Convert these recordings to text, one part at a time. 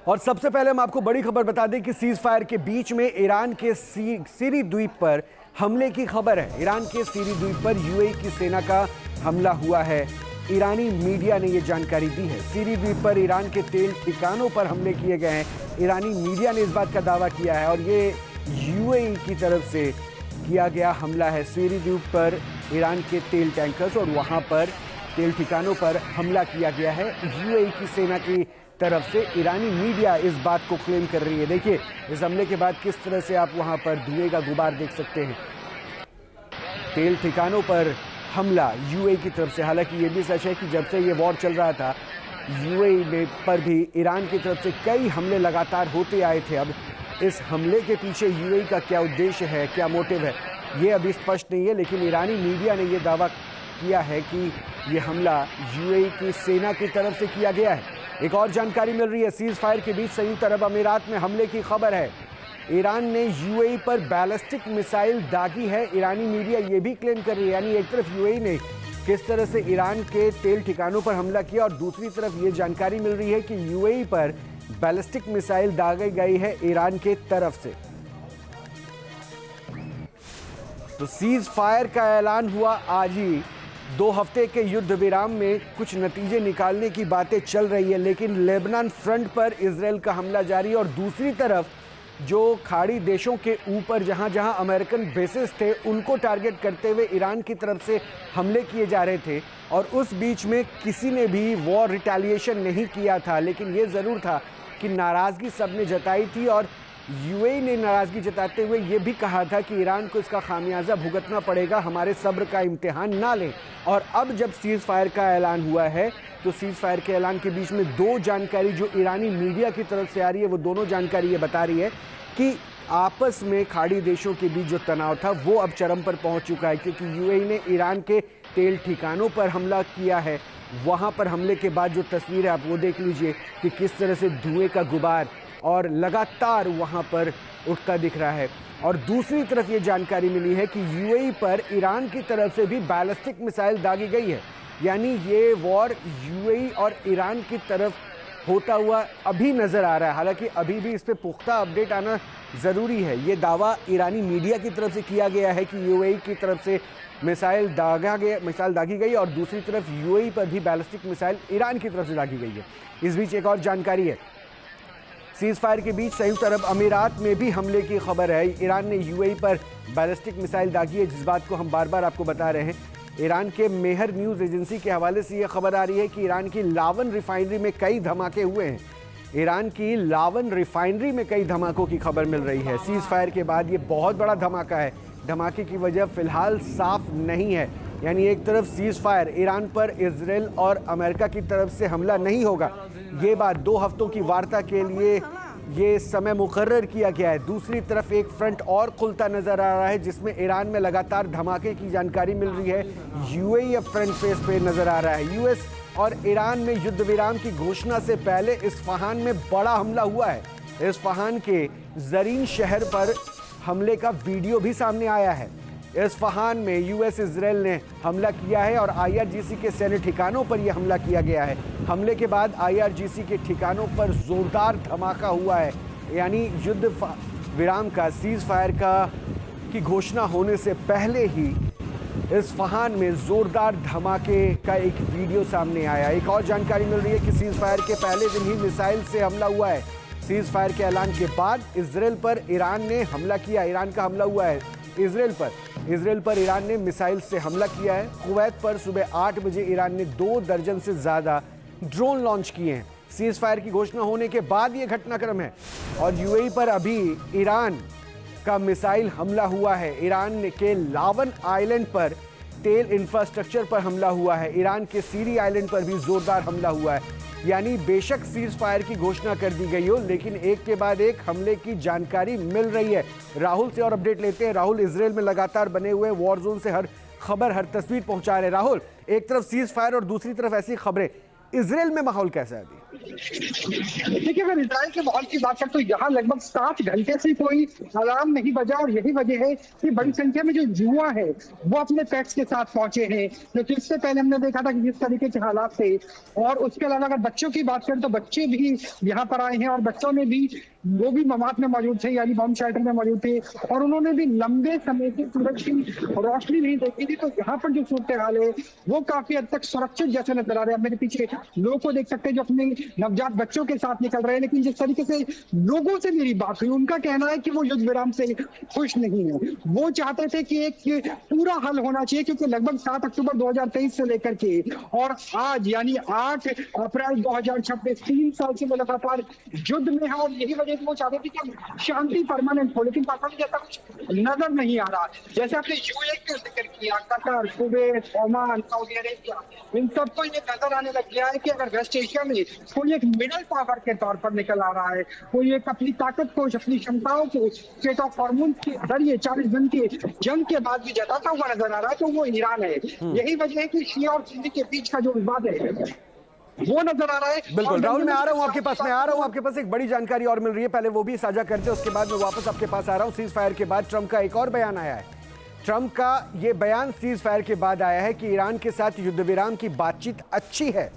और सबसे पहले हम आपको बड़ी खबर बता दें कि सीज फायर के बीच में ईरान के सीरी द्वीप पर हमले की खबर है। ईरान के सीरी द्वीप पर यूएई की सेना का हमला हुआ है। ईरानी मीडिया ने यह जानकारी दी है। सीरी द्वीप पर ईरान के तेल ठिकानों पर हमले किए गए हैं। ईरानी मीडिया ने इस बात का दावा किया है और ये यूएई की तरफ से किया गया हमला है। सीरी द्वीप पर ईरान के तेल टैंकर्स और वहां पर तेल ठिकानों पर हमला किया गया है यूएई की सेना की तरफ से। ईरानी मीडिया इस बात को क्लेम कर रही है। देखिए इस हमले के बाद किस तरह से आप वहां पर धुएं का गुबार देख सकते हैं। तेल ठिकानों पर हमला यूएई की तरफ से। हालांकि ये भी सच है कि जब से ये वॉर चल रहा था यूएई में पर भी ईरान की तरफ से कई हमले लगातार होते आए थे। अब इस हमले के पीछे यूएई का क्या उद्देश्य है, क्या मोटिव है, ये अभी स्पष्ट नहीं है। लेकिन ईरानी मीडिया ने यह दावा किया है कि ये हमला यूएई की सेना की तरफ से किया गया है। एक और जानकारी मिल रही है, सीज फायर के बीच संयुक्त अरब अमीरात में हमले की खबर है। ईरान ने यूएई पर बैलिस्टिक मिसाइल दागी है। ईरानी मीडिया ये भी क्लेम कर रही है, यानी एक तरफ यूएई ने किस तरह से ईरान के तेल ठिकानों पर हमला किया और दूसरी तरफ ये जानकारी मिल रही है कि यूएई पर बैलिस्टिक मिसाइल दागी गई है ईरान के तरफ से। तो सीज फायर का ऐलान हुआ आज ही। 2 हफ्ते के युद्ध विराम में कुछ नतीजे निकालने की बातें चल रही है, लेकिन लेबनान फ्रंट पर इजरायल का हमला जारी है और दूसरी तरफ जो खाड़ी देशों के ऊपर जहां जहां अमेरिकन बेसेस थे उनको टारगेट करते हुए ईरान की तरफ से हमले किए जा रहे थे। और उस बीच में किसी ने भी वॉर रिटेलिएशन नहीं किया था, लेकिन ये ज़रूर था कि नाराज़गी सबने जताई थी और यूएई ने नाराज़गी जताते हुए ये भी कहा था कि ईरान को इसका खामियाजा भुगतना पड़ेगा, हमारे सब्र का इम्तिहान ना लें। और अब जब सीज़ फायर का ऐलान हुआ है तो सीज़ फायर के ऐलान के बीच में 2 जानकारी जो ईरानी मीडिया की तरफ से आ रही है, वो दोनों जानकारी ये बता रही है कि आपस में खाड़ी देशों के बीच जो तनाव था वो अब चरम पर पहुंच चुका है, क्योंकि यूएई ने ईरान के तेल ठिकानों पर हमला किया है। वहाँ पर हमले के बाद जो तस्वीर है आप वो देख लीजिए कि किस तरह से धुएँ का गुबार और लगातार वहाँ पर उठता दिख रहा है। और दूसरी तरफ ये जानकारी मिली है कि यूएई पर ईरान की तरफ से भी बैलिस्टिक मिसाइल दागी गई है। यानी ये वॉर यूएई और ईरान की तरफ होता हुआ अभी नज़र आ रहा है। हालांकि अभी भी इस पर पुख्ता अपडेट आना ज़रूरी है। ये दावा ईरानी मीडिया की तरफ से किया गया है कि यूएई की तरफ से मिसाइल दागी गई और दूसरी तरफ यूएई पर भी बैलिस्टिक मिसाइल ईरान की तरफ से दागी गई है। इस बीच एक और जानकारी है, सीज फायर के बीच संयुक्त अरब अमीरात में भी हमले की खबर है। ईरान ने यूएई पर बैलिस्टिक मिसाइल दागी है, जिस बात को हम बार बार आपको बता रहे हैं। ईरान के मेहर न्यूज़ एजेंसी के हवाले से यह खबर आ रही है कि ईरान की लावन रिफाइनरी में कई धमाके हुए हैं। ईरान की लावन रिफाइनरी में कई धमाकों की खबर मिल रही है। सीज फायर के बाद ये बहुत बड़ा धमाका है। धमाके की वजह फिलहाल साफ नहीं है। यानी एक तरफ सीज फायर, ईरान पर इजराइल और अमेरिका की तरफ से हमला नहीं होगा, ये बात 2 हफ्तों की वार्ता के लिए ये समय मुकर्रर किया गया है। दूसरी तरफ एक फ्रंट और खुलता नजर आ रहा है जिसमें ईरान में लगातार धमाके की जानकारी मिल रही है। यूएई अब फ्रंट फेस पे नजर आ रहा है। यूएस और ईरान में युद्ध विराम की घोषणा से पहले इस्फहान में बड़ा हमला हुआ है। इस्फहान के जरीन शहर पर हमले का वीडियो भी सामने आया है। इस्फहान में यूएस इजराइल ने हमला किया है और आईआरजीसी के सैन्य ठिकानों पर यह हमला किया गया है। हमले के बाद आईआरजीसी के ठिकानों पर जोरदार धमाका हुआ है। यानी युद्ध विराम का, सीज फायर की घोषणा होने से पहले ही इस्फहान में जोरदार धमाके का एक वीडियो सामने आया। एक और जानकारी मिल रही है कि सीज फायर के पहले दिन ही मिसाइल से हमला हुआ है। सीज फायर के ऐलान के बाद इजराइल पर ईरान ने हमला किया। ईरान का हमला हुआ है इजराइल पर ईरान ने मिसाइल से हमला किया है। कुवैत पर सुबह 8 बजे ईरान ने 2 दर्जन से ज़्यादा ड्रोन लॉन्च किए हैं। सीज फायर की घोषणा होने के बाद ये घटनाक्रम है। और यूएई पर अभी ईरान का मिसाइल हमला हुआ है। ईरान के लावन आइलैंड पर तेल इंफ्रास्ट्रक्चर पर हमला हुआ है। ईरान के सीरी आइलैंड पर भी जोरदार हमला हुआ है। यानी बेशक सीज फायर की घोषणा कर दी गई हो, लेकिन एक के बाद एक हमले की जानकारी मिल रही है। राहुल से और अपडेट लेते हैं। राहुल, इजराइल में लगातार बने हुए वॉर जोन से हर खबर, हर तस्वीर पहुंचा रहे हैं। राहुल, एक तरफ सीज फायर और दूसरी तरफ ऐसी खबरें, इजराइल में माहौल कैसा है अभी? देखिए, अगर इजराइल के माहौल की बात करें तो यहाँ लगभग 7 घंटे से कोई अलार्म नहीं बजा और यही वजह है कि बड़ी संख्या में जो युवा है वो अपने पैक्स के साथ पहुंचे हैं, क्योंकि इससे पहले हमने देखा था कि जिस तरीके के हालात थे। और उसके अलावा अगर बच्चों की बात करें तो बच्चे भी यहाँ पर आए हैं और बच्चों ने भी वो भी ममात में मौजूद थे, यानी बम शेल्टर में मौजूद थे, और उन्होंने भी लंबे समय से सूरज की रोशनी नहीं देखी थी। तो यहाँ पर जो सूरत हाल है वो काफी हद तक सुरक्षित जैसे नजर आ रहे हैं। मेरे पीछे लोगों को देख सकते हैं जो अपने नवजात बच्चों के साथ निकल रहे हैं, लेकिन जिस तरीके से लोगों से मेरी बात हुई उनका कहना है कि वो युद्ध विराम से खुश नहीं है। वो चाहते थे कि एक पूरा हल होना चाहिए, क्योंकि लगभग 7 अक्टूबर 2023 से लेकर के और आज यानी 8 अप्रैल 2026 3 साल से वो लगातार युद्ध में है, और यही वजह से वो चाहते थे कि शांति परमानेंट हो। लेकिन पता नहीं जैसा कुछ नजर नहीं आ रहा। जैसे आपने यूएई का जिक्र किया, Qatar, Kuwait, Oman, Saudi Arabia, इन सबको ये नजर आने लग गया है कि अगर वेस्ट एशिया में कोई एक मिडिल पावर के तौर पर निकल आ रहा है, कोई एक अपनी ताकत को, अपनी क्षमताओं को स्टेट ऑफ हॉर्मोन्स के जरिए 40 दिन की जंग के बाद भी जताता हुआ नजर आ रहा है, तो वो ईरान है। यही वजह है कि शिया और सुन्नी के बीच का जो विवाद है वो नजर आ रहा है। बिल्कुल राहुल, मैं आ रहा हूं आपके पास, आपके पास एक बड़ी जानकारी और मिल रही है, पहले वो भी साझा करते हैं, उसके बाद मैं वापस आपके पास आ रहा हूं। सीज फायर के बाद ट्रंप का एक और बयान आया है। ट्रंप का ये बयान सीज फायर के बाद आया है कि ईरान के साथ युद्ध विराम की बातचीत अच्छी है,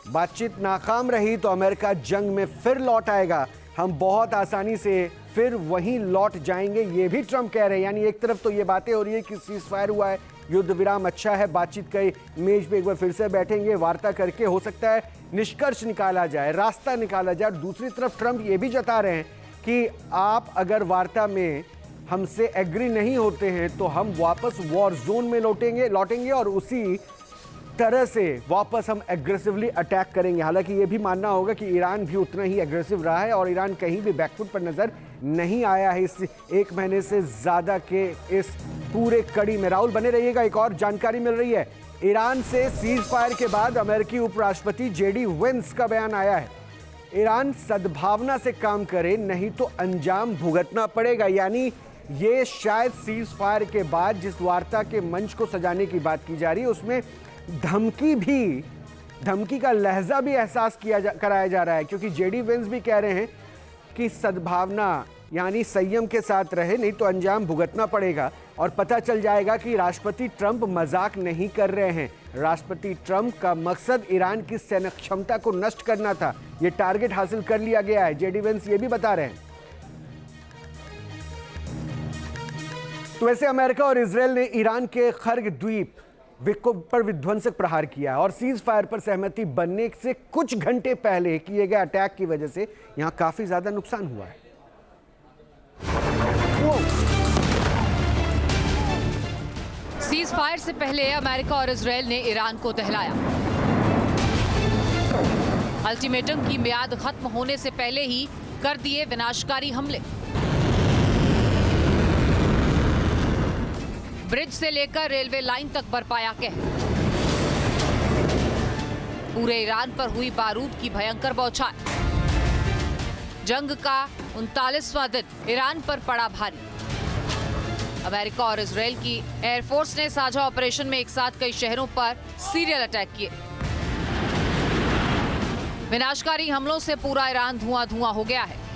बातचीत नाकाम रही तो अमेरिका जंग में फिर लौट आएगा, हम बहुत आसानी से फिर वहीं लौट जाएंगे, ये भी ट्रंप कह रहे हैं। यानी एक तरफ तो ये बातें हो रही है कि सीज फायर हुआ है, युद्ध विराम अच्छा है, बातचीत के मेज पे एक बार फिर से बैठेंगे, वार्ता करके हो सकता है निष्कर्ष निकाला जाए, रास्ता निकाला जाए। और दूसरी तरफ ट्रंप ये भी जता रहे हैं कि आप अगर वार्ता में हमसे एग्री नहीं होते हैं तो हम वापस वॉर जोन में लौटेंगे और उसी तरह से वापस हम एग्रेसिवली अटैक करेंगे। हालांकि ये भी मानना होगा कि ईरान भी उतना ही एग्रेसिव रहा है और ईरान कहीं भी बैकफुट पर नजर नहीं आया है इस 1 महीने से ज़्यादा के इस पूरे कड़ी में। राहुल बने रहिएगा, एक और जानकारी मिल रही है। ईरान से सीज फायर के बाद अमेरिकी उपराष्ट्रपति जेडी वेंस का बयान आया है, ईरान सद्भावना से काम करे नहीं तो अंजाम भुगतना पड़ेगा। यानी ये शायद सीज फायर के बाद जिस वार्ता के मंच को सजाने की बात की जा रही है उसमें धमकी का लहजा भी एहसास कराया जा रहा है, क्योंकि जेडी वेंस भी कह रहे हैं कि सद्भावना यानी संयम के साथ रहे नहीं तो अंजाम भुगतना पड़ेगा। और पता चल जाएगा कि राष्ट्रपति ट्रंप मजाक नहीं कर रहे हैं, राष्ट्रपति ट्रंप का मकसद ईरान की सैन्य क्षमता को नष्ट करना था, ये टारगेट हासिल कर लिया गया है, जेडी वेंस ये भी बता रहे हैं। तो वैसे अमेरिका और इजराइल ने ईरान के खर्ग द्वीप पर विध्वंसक प्रहार किया है और सीज फायर पर सहमति बनने से कुछ घंटे पहले किए गए अटैक की वजह से यहां काफी ज्यादा नुकसान हुआ है। सीज फायर से पहले अमेरिका और इजराइल ने ईरान को दहलाया। अल्टीमेटम की मियाद खत्म होने से पहले ही कर दिए विनाशकारी हमले। ब्रिज से लेकर रेलवे लाइन तक बरपाया कहर। पूरे ईरान पर हुई बारूद की भयंकर बौछार। जंग का 39वां दिन ईरान पर पड़ा भारी। अमेरिका और इजराइल की एयरफोर्स ने साझा ऑपरेशन में एक साथ कई शहरों पर सीरियल अटैक किए। विनाशकारी हमलों से पूरा ईरान धुआं-धुआं हो गया है।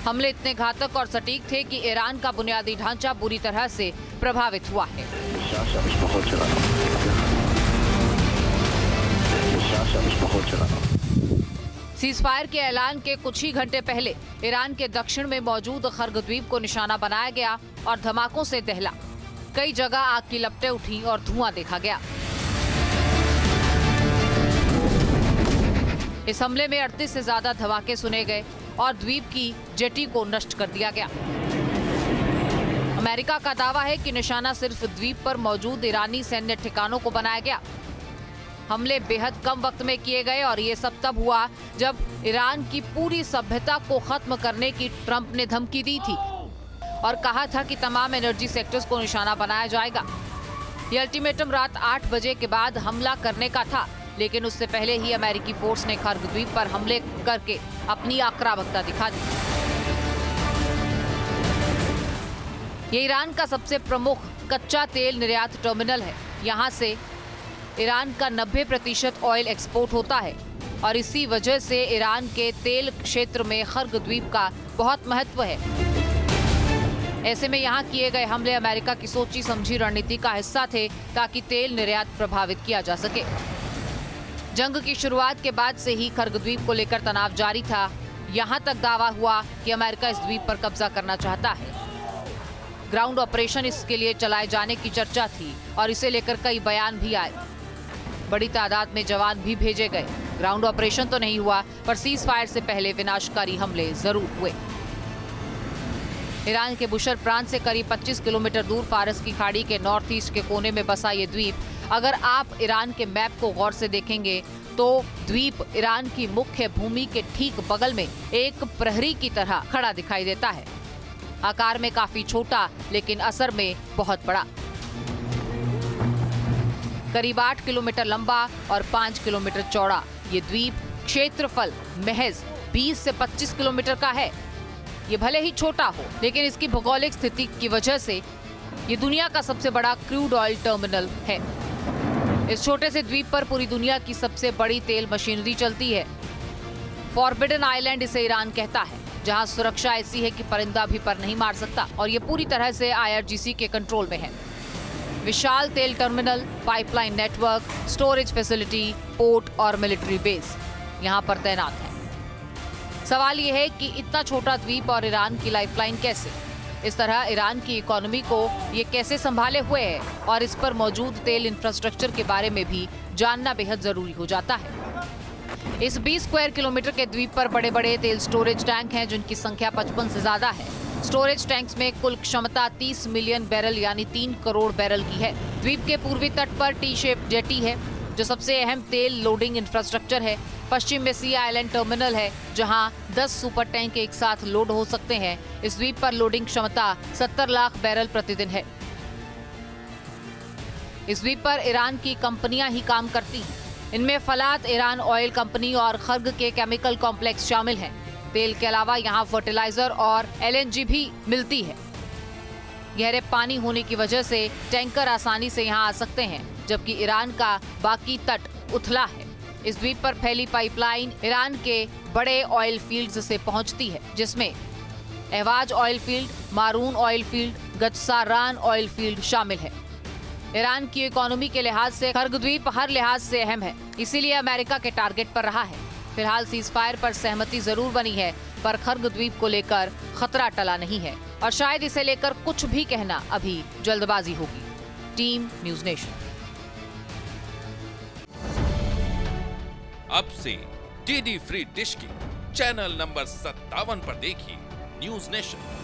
हमले इतने घातक और सटीक थे कि ईरान का बुनियादी ढांचा बुरी तरह से प्रभावित हुआ है। सीजफायर के ऐलान के कुछ ही घंटे पहले ईरान के दक्षिण में मौजूद खर्ग द्वीप को निशाना बनाया गया और धमाकों से दहला। कई जगह आग की लपटें उठी और धुआं देखा गया। इस हमले में 38 से ज्यादा धमाके सुने गए और द्वीप की जेटी को नष्ट कर दिया गया। अमेरिका का दावा है कि निशाना सिर्फ द्वीप पर मौजूद ईरानी सैन्य ठिकानों को बनाया गया। हमले बेहद कम वक्त में किए गए और ये सब तब हुआ जब ईरान की पूरी सभ्यता को खत्म करने की ट्रंप ने धमकी दी थी और कहा था कि तमाम एनर्जी सेक्टर्स को निशाना बनाया जाएगा। ये अल्टीमेटम रात 8 बजे के बाद हमला करने का था, लेकिन उससे पहले ही अमेरिकी फोर्स ने खर्ग द्वीप पर हमले करके अपनी आक्रामकता दिखा दी। ये ईरान का सबसे प्रमुख कच्चा तेल निर्यात टर्मिनल है। यहाँ से ईरान का 90% ऑयल एक्सपोर्ट होता है और इसी वजह से ईरान के तेल क्षेत्र में खर्ग द्वीप का बहुत महत्व है। ऐसे में यहाँ किए गए हमले अमेरिका की सोची समझी रणनीति का हिस्सा थे ताकि तेल निर्यात प्रभावित किया जा सके। जंग की शुरुआत के बाद से ही खर्ग द्वीप को लेकर तनाव जारी था। यहाँ तक दावा हुआ कि अमेरिका इस द्वीप पर कब्जा करना चाहता है। ग्राउंड ऑपरेशन इसके लिए चलाए जाने की चर्चा थी और इसे लेकर कई बयान भी आए। बड़ी तादाद में जवान भी भेजे गए। ग्राउंड ऑपरेशन तो नहीं हुआ, पर सीज फायर से पहले विनाशकारी हमले जरूर हुए। ईरान के बुशर प्रांत से करीब 25 किलोमीटर दूर फारस की खाड़ी के नॉर्थ ईस्ट के कोने में बसा ये द्वीप, अगर आप ईरान के मैप को गौर से देखेंगे तो द्वीप ईरान की मुख्य भूमि के ठीक बगल में एक प्रहरी की तरह खड़ा दिखाई देता है। आकार में काफी छोटा लेकिन असर में बहुत बड़ा। करीब 8 किलोमीटर लंबा और 5 किलोमीटर चौड़ा ये द्वीप क्षेत्रफल महज 20 से 25 किलोमीटर का है। ये भले ही छोटा हो, लेकिन इसकी भौगोलिक स्थिति की वजह से ये दुनिया का सबसे बड़ा क्रूड ऑयल टर्मिनल है। इस छोटे से द्वीप पर पूरी दुनिया की सबसे बड़ी तेल मशीनरी चलती है। फॉरबिडन आइलैंड इसे ईरान कहता है, जहां सुरक्षा ऐसी है कि परिंदा भी पर नहीं मार सकता और ये पूरी तरह से IRGC के कंट्रोल में है। विशाल तेल terminal, pipeline network, storage facility, port और मिलिट्री बेस यहाँ पर तैनात है। सवाल ये है कि इतना छोटा द्वीप और ईरान की लाइफलाइन कैसे? इस तरह ईरान की इकोनॉमी को ये कैसे संभाले हुए है और इस पर मौजूद तेल इंफ्रास्ट्रक्चर के बारे में भी जानना बेहद जरूरी हो जाता है। इस 20 स्क्वायर किलोमीटर के द्वीप पर बड़े बड़े तेल स्टोरेज टैंक हैं, जिनकी संख्या 55 से ज्यादा है। स्टोरेज टैंक्स में कुल क्षमता 30 मिलियन बैरल यानी 3 करोड़ बैरल की है। द्वीप के पूर्वी तट पर टी शेप जेटी है, जो सबसे अहम तेल लोडिंग इंफ्रास्ट्रक्चर है। पश्चिम में सी आइलैंड टर्मिनल है, जहां 10 सुपर टैंक एक साथ लोड हो सकते हैं। इस द्वीप पर लोडिंग क्षमता 70 लाख बैरल प्रतिदिन है। इस द्वीप पर ईरान की कंपनियां ही काम करती हैं। इनमें फलात ईरान ऑयल कंपनी और खर्ग के केमिकल कॉम्प्लेक्स शामिल हैं। तेल के अलावा यहाँ फर्टिलाइजर और LNG भी मिलती है। गहरे पानी होने की वजह से टैंकर आसानी से यहाँ आ सकते हैं, जबकि ईरान का बाकी तट उथला है। इस द्वीप पर फैली पाइपलाइन ईरान के बड़े ऑयल फील्ड्स से पहुंचती है, जिसमें एवाज ऑयल फील्ड, मारून ऑयल फील्ड, गजसारान ऑयल फील्ड शामिल है। ईरान की इकोनॉमी के लिहाज से खर्ग द्वीप हर लिहाज से अहम है, इसीलिए अमेरिका के टारगेट पर रहा है। फिलहाल सीज फायर पर सहमति जरूर बनी है, पर खर्ग द्वीप को लेकर खतरा टला नहीं है और शायद इसे लेकर कुछ भी कहना अभी जल्दबाजी होगी। Team news nation. अब से DD फ्री डिश की चैनल नंबर 57 पर देखिए न्यूज़ नेशन।